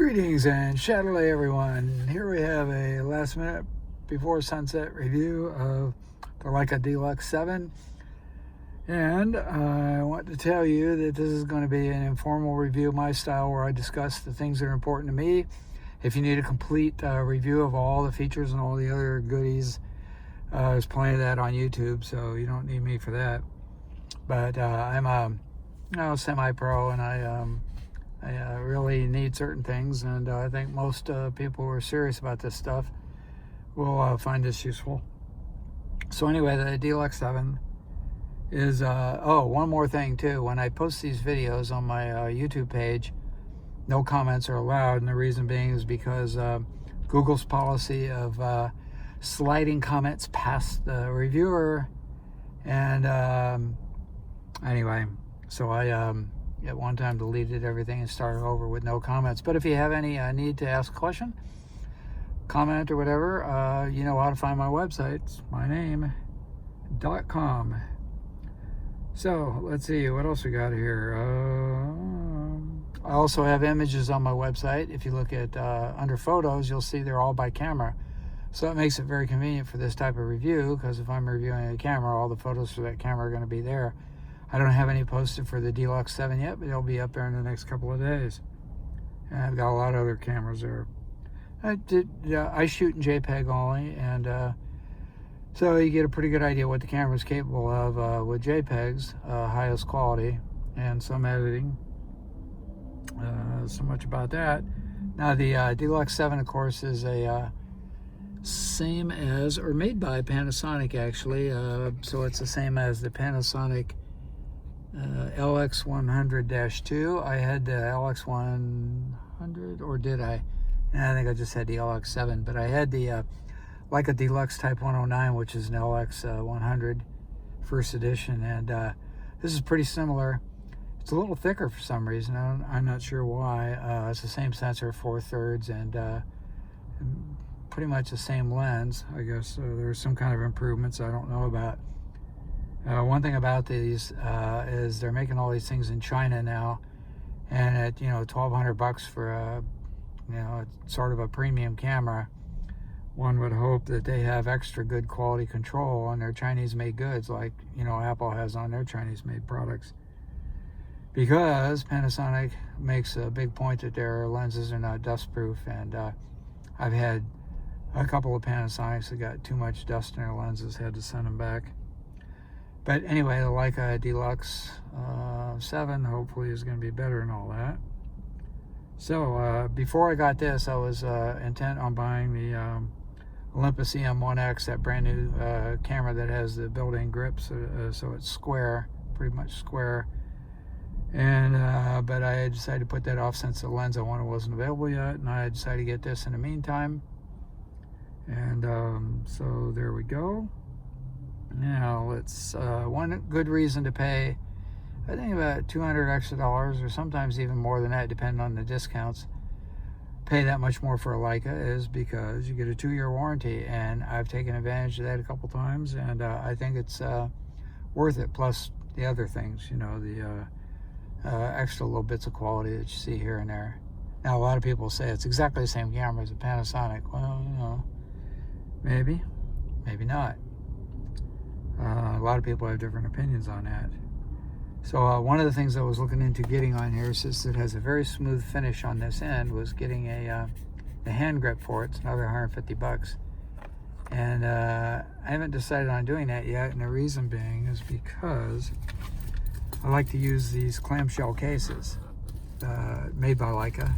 Greetings and Shadowlay everyone. Here we have a last minute before sunset review of the Leica D-Lux7. And I want to tell you that this is going to be an informal review of my style where I discuss the things that are important to me. If you need a complete review of all the features and all the other goodies, there's plenty of that on YouTube, so you don't need me for that. But I'm a semi-pro, and I really need certain things, and I think most people who are serious about this stuff will find this useful. So anyway, the D-Lux7 is, one more thing too. When I post these videos on my YouTube page, no comments are allowed, and the reason being is because Google's policy of sliding comments past the reviewer. And anyway, so I at one time deleted everything and started over with no comments. But if you have any need to ask a question, comment or whatever, you know how to find my website. It's my name.com. So let's see what else we got here. I also have images on my website. If you look at under photos, you'll see they're all by camera. So it makes it very convenient for this type of review, because if I'm reviewing a camera, all the photos for that camera are going to be there. I don't have any posted for the D-Lux7 yet, but they'll be up there in the next couple of days. And I've got a lot of other cameras there. I shoot in JPEG only, and so you get a pretty good idea what the camera is capable of with JPEGs, highest quality, and some editing. So much about that. Now the D-Lux7, of course, is a same as, or made by Panasonic actually, so it's the same as the Panasonic LX100-2. I had the LX100, or did I? I think I just had the LX7, but I had the Leica D-Lux Type 109, which is an LX100 first edition, and this is pretty similar. It's a little thicker for some reason. I'm not sure why. It's the same sensor, 4/3, and pretty much the same lens. I guess there's some kind of improvements I don't know about. One thing about these is they're making all these things in China now, and at $1,200 for a sort of a premium camera, one would hope that they have extra good quality control on their Chinese-made goods, like Apple has on their Chinese-made products, because Panasonic makes a big point that their lenses are not dust-proof, and I've had a couple of Panasonics that got too much dust in their lenses, had to send them back. But anyway, the Leica D-Lux7 hopefully is going to be better and all that. So before I got this, I was intent on buying the Olympus EM1X, that brand new camera that has the built-in grips, so it's square, pretty much square. And but I decided to put that off since the lens I wanted wasn't available yet, and I decided to get this in the meantime. And so there we go. Now let's one good reason to pay, I think, about $200 extra, or sometimes even more than that, depending on the discounts. Pay that much more for a Leica is because you get a 2-year warranty, and I've taken advantage of that a couple times, and I think it's worth it. Plus the other things, the extra little bits of quality that you see here and there. Now a lot of people say it's exactly the same camera as a Panasonic. Well, maybe not. A lot of people have different opinions on that. So one of the things I was looking into getting on here, since it has a very smooth finish on this end, was getting a hand grip for it. It's another $150. And I haven't decided on doing that yet, and the reason being is because I like to use these clamshell cases made by Leica.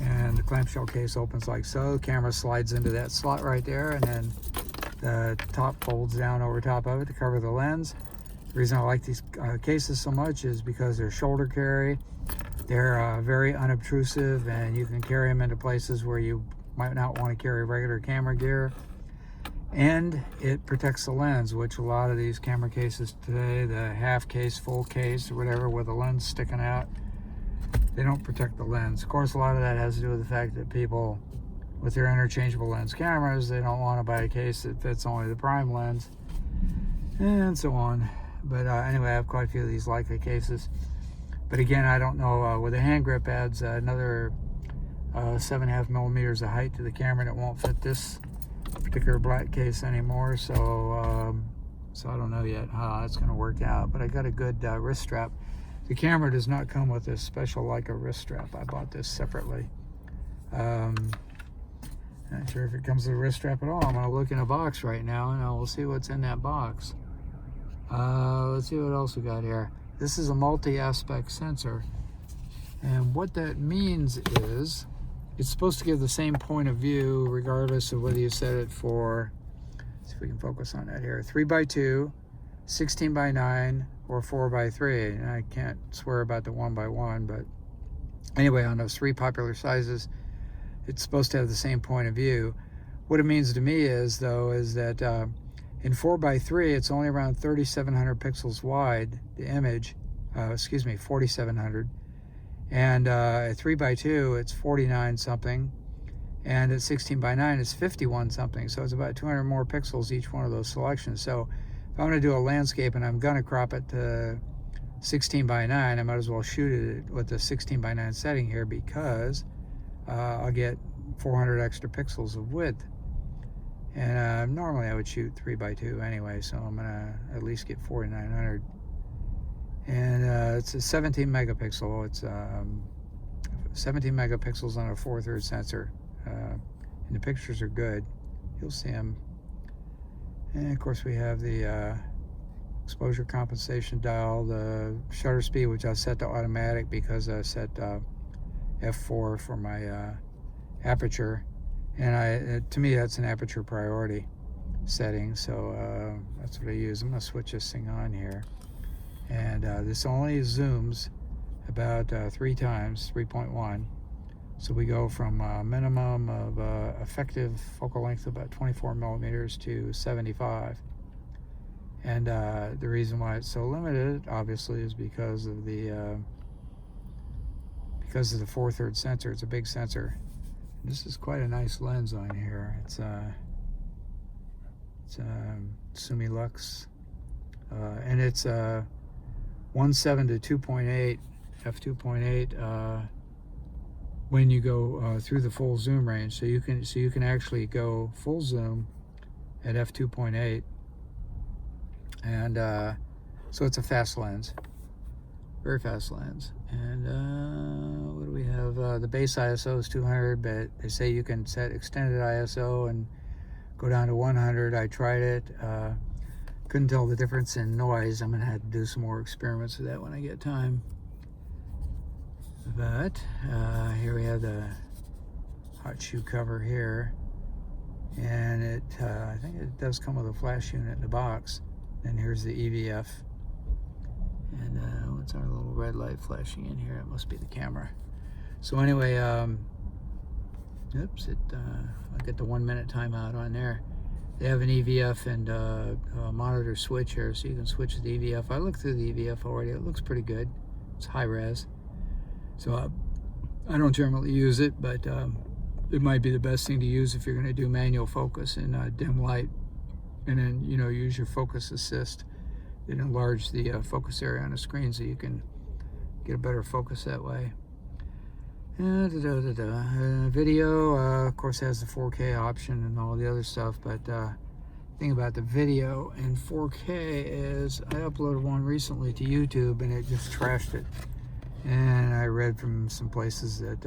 And the clamshell case opens like so. The camera slides into that slot right there, and then the top folds down over top of it to cover the lens. The reason I like these cases so much is because they're shoulder carry. They're very unobtrusive, and you can carry them into places where you might not want to carry regular camera gear. And it protects the lens, which a lot of these camera cases today, the half case, full case, or whatever, with the lens sticking out, they don't protect the lens. Of course, a lot of that has to do with the fact that people with their interchangeable lens cameras, they don't want to buy a case that fits only the prime lens, and so on. But anyway, I have quite a few of these Leica cases. But again, I don't know, with the hand grip adds another 7.5 millimeters of height to the camera, and it won't fit this particular black case anymore. So so I don't know yet how that's going to work out, but I got a good wrist strap. The camera does not come with this special Leica wrist strap. I bought this separately. Not sure if it comes with a wrist strap at all. I'm going to look in a box right now, and we'll see what's in that box. Let's see what else we got here. This is a multi-aspect sensor, and what that means is it's supposed to give the same point of view regardless of whether you set it for, let's see if we can focus on that here, 3x2, 16x9, or 4x3. And I can't swear about the 1x1, but anyway, on those three popular sizes, it's supposed to have the same point of view. What it means to me is, though, is that in 4x3, it's only around 3,700 pixels wide, the image, 4,700. And at 3x2, it's 49 something. And at 16x9, it's 51 something. So it's about 200 more pixels each one of those selections. So if I'm going to do a landscape and I'm going to crop it to 16x9, I might as well shoot it with the 16x9 setting here, because I'll get 400 extra pixels of width. And normally I would shoot 3x2 anyway, so I'm gonna at least get 4,900. And it's a 17 megapixel. It's 17 megapixels on a 4/3 sensor, and the pictures are good. You'll see them. And of course we have the exposure compensation dial, the shutter speed, which I set to automatic because I set f4 for my aperture, and to me that's an aperture priority setting, so that's what I use. I'm going to switch this thing on here, and this only zooms about 3 times, 3.1, so we go from a minimum of effective focal length of about 24 millimeters to 75. And the reason why it's so limited, obviously, is because of the 4/3 sensor. It's a big sensor. This is quite a nice lens on here. It's Sumi-Lux, and it's 1.7 to 2.8 f2.8 when you go through the full zoom range. So you can actually go full zoom at f2.8, and so it's a fast lens. Very fast lens. And what do we have? The base ISO is 200, but they say you can set extended ISO and go down to 100. I tried it. Couldn't tell the difference in noise. I'm going to have to do some more experiments with that when I get time. But here we have the hot shoe cover here. And it, I think it does come with a flash unit in the box. And here's the EVF. And what's our little red light flashing in here? It must be the camera. So anyway, oops, I get the 1 minute timeout on there. They have an EVF and a monitor switch here, so you can switch the EVF. I looked through the EVF already. It looks pretty good. It's high res. So I don't generally use it, but it might be the best thing to use if you're going to do manual focus in dim light, and then use your focus assist. It enlarge the focus area on the screen so you can get a better focus that way. Video, of course, has the 4K option and all the other stuff, but the thing about the video in 4K is I uploaded one recently to YouTube and it just trashed it. And I read from some places that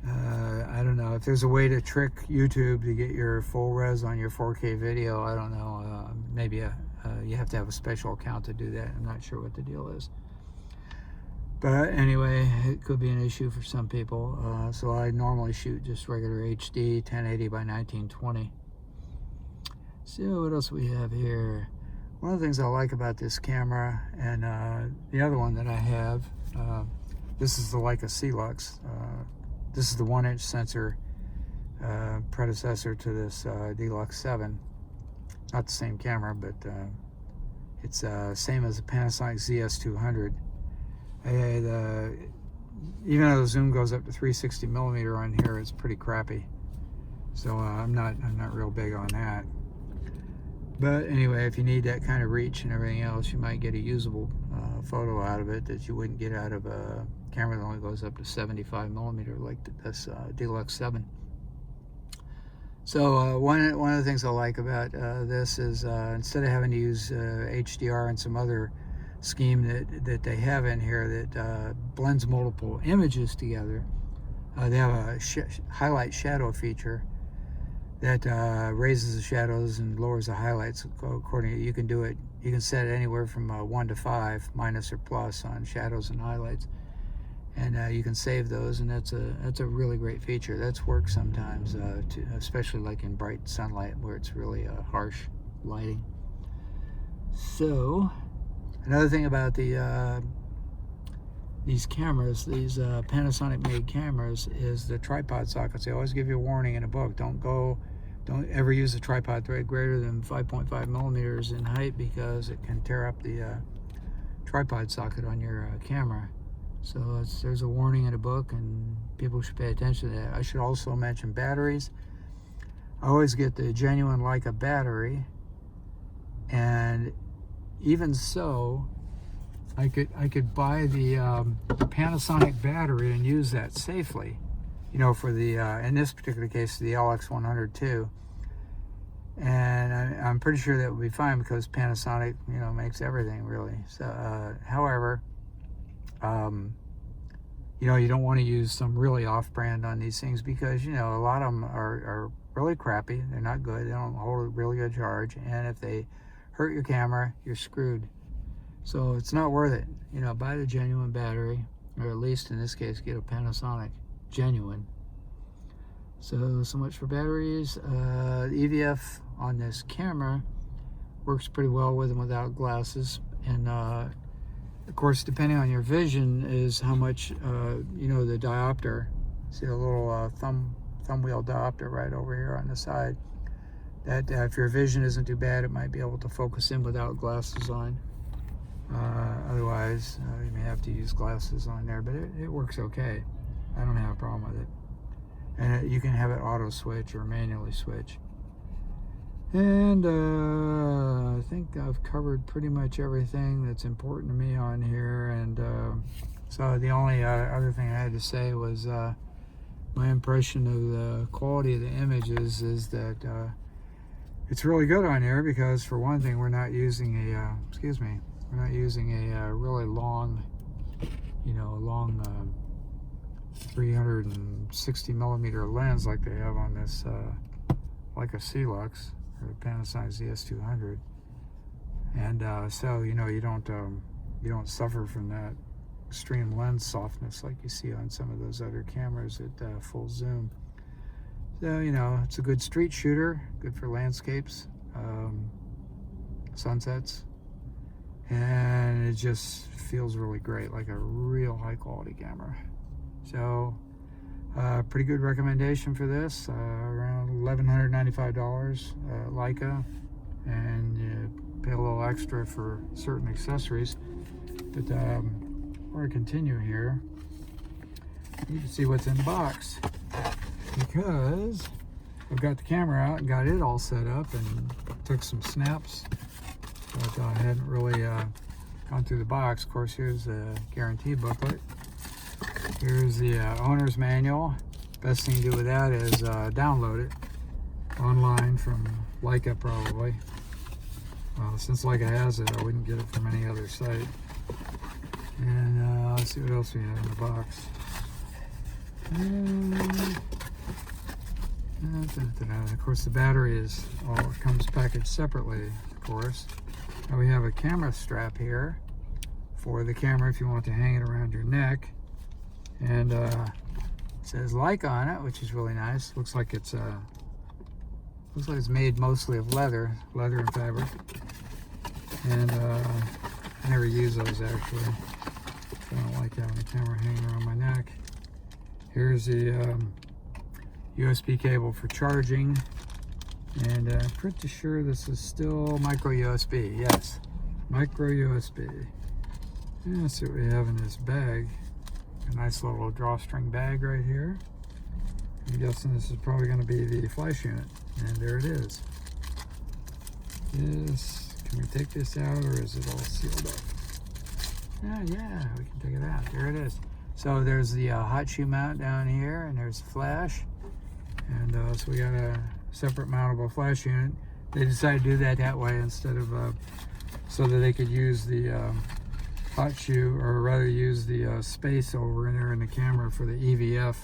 I don't know if there's a way to trick YouTube to get your full res on your 4K video. I don't know. Maybe you have to have a special account to do that. I'm not sure what the deal is. But anyway, it could be an issue for some people. So I normally shoot just regular HD 1080 by 1920. So what else we have here? One of the things I like about this camera, and the other one that I have, this is the Leica D-Lux. This is the 1-inch sensor predecessor to this D-Lux7. Not the same camera, but it's same as the Panasonic ZS200. Even though the zoom goes up to 360 millimeter on here, it's pretty crappy. So I'm not real big on that. But anyway, if you need that kind of reach and everything else, you might get a usable photo out of it that you wouldn't get out of a camera that only goes up to 75 millimeter, like this D-Lux7. So one of the things I like about this is instead of having to use HDR and some other scheme that they have in here that blends multiple images together, they have a highlight shadow feature that raises the shadows and lowers the highlights accordingly. You can do it. You can set it anywhere from 1 to 5, minus or plus, on shadows and highlights, and you can save those. And that's a really great feature. That's worked sometimes, especially like in bright sunlight where it's really harsh lighting. So another thing about these cameras, these Panasonic made cameras, is the tripod sockets. They always give you a warning in a book. Don't ever use a tripod thread greater than 5.5 millimeters in height, because it can tear up the tripod socket on your camera. So there's a warning in a book, and people should pay attention to that. I should also mention batteries. I always get the genuine Leica battery, and even so, I could buy the Panasonic battery and use that safely, you know, for the in this particular case, the LX102, and I'm pretty sure that would be fine, because Panasonic, you know, makes everything really. So however, you know, you don't want to use some really off-brand on these things, because, you know, a lot of them are really crappy. They're not good. They don't hold a really good charge, and if they hurt your camera, you're screwed. So it's not worth it. You know, buy the genuine battery, or at least in this case, get a Panasonic genuine. So much for batteries. EVF on this camera works pretty well with and without glasses. And of course, depending on your vision is how much, you know, the diopter. See the little thumb wheel diopter right over here on the side. That if your vision isn't too bad, it might be able to focus in without glasses on. Otherwise, you may have to use glasses on there, but it works okay. I don't have a problem with it. And you can have it auto switch or manually switch. And I think I've covered pretty much everything that's important to me on here. And so the only other thing I had to say was my impression of the quality of the images is that it's really good on here, because for one thing, we're not using a we're not using a really long, you know, 360 millimeter lens like they have on this Leica C-Lux, or the Panasonic ZS200, and so, you know, you don't suffer from that extreme lens softness like you see on some of those other cameras at full zoom. So, you know, it's a good street shooter, good for landscapes, sunsets, and it just feels really great, like a real high quality camera. So pretty good recommendation for this, around $1,195 Leica, and you pay a little extra for certain accessories. But before I continue here, you can see what's in the box, because I've got the camera out and got it all set up and took some snaps, but I hadn't really gone through the box. Of course, here's the guarantee booklet. Here's the owner's manual. Best thing to do with that is download it online from Leica, probably. Since Leica has it, I wouldn't get it from any other site. And let's see what else we have in the box. Of course, the battery comes packaged separately, of course. Now we have a camera strap here for the camera if you want to hang it around your neck. And it says Leica on it, which is really nice. Looks like it's made mostly of leather and fabric. And I never use those actually. I don't like having the camera hanging around my neck. Here's the USB cable for charging, and I'm pretty sure this is still micro USB. Yes, micro USB. And let's see what we have in this bag. A nice little drawstring bag right here. I'm guessing this is probably going to be the flash unit, and there it is. Can we take this out, or is it all sealed up? Yeah, we can take it out. There it is. So there's the hot shoe mount down here, and there's the flash. And so we got a separate mountable flash unit. They decided to do that way instead of, so that they could use the hot shoe, or rather use the space over in there in the camera for the EVF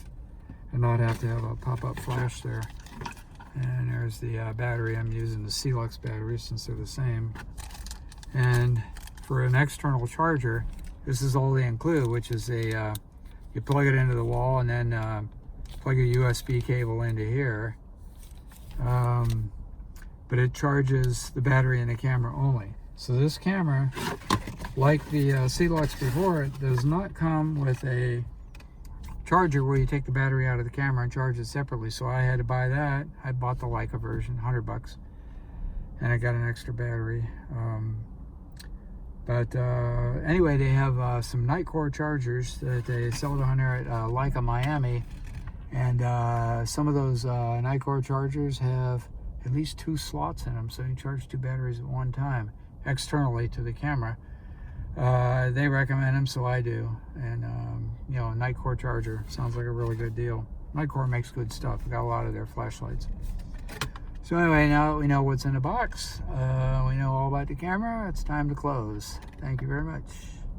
and not have to have a pop-up flash there. And there's the battery. I'm using the d-lux battery since they're the same. And for an external charger, this is all they include, which is a, you plug it into the wall and then plug a USB cable into here. But it charges the battery in the camera only. So this camera, like the d-lux before, it does not come with a charger where you take the battery out of the camera and charge it separately. So I had to buy that. I bought the Leica version, $100, and I got an extra battery. Anyway, they have some Nightcore chargers that they sell down there at Leica Miami, and some of those Nightcore chargers have at least 2 slots in them, so you charge 2 batteries at one time externally to the camera. They recommend them, so I do. And you know, a Nightcore charger sounds like a really good deal. Nightcore makes good stuff. We got a lot of their flashlights. So anyway, now that we know what's in the box, we know all about the camera, it's time to close. Thank you very much.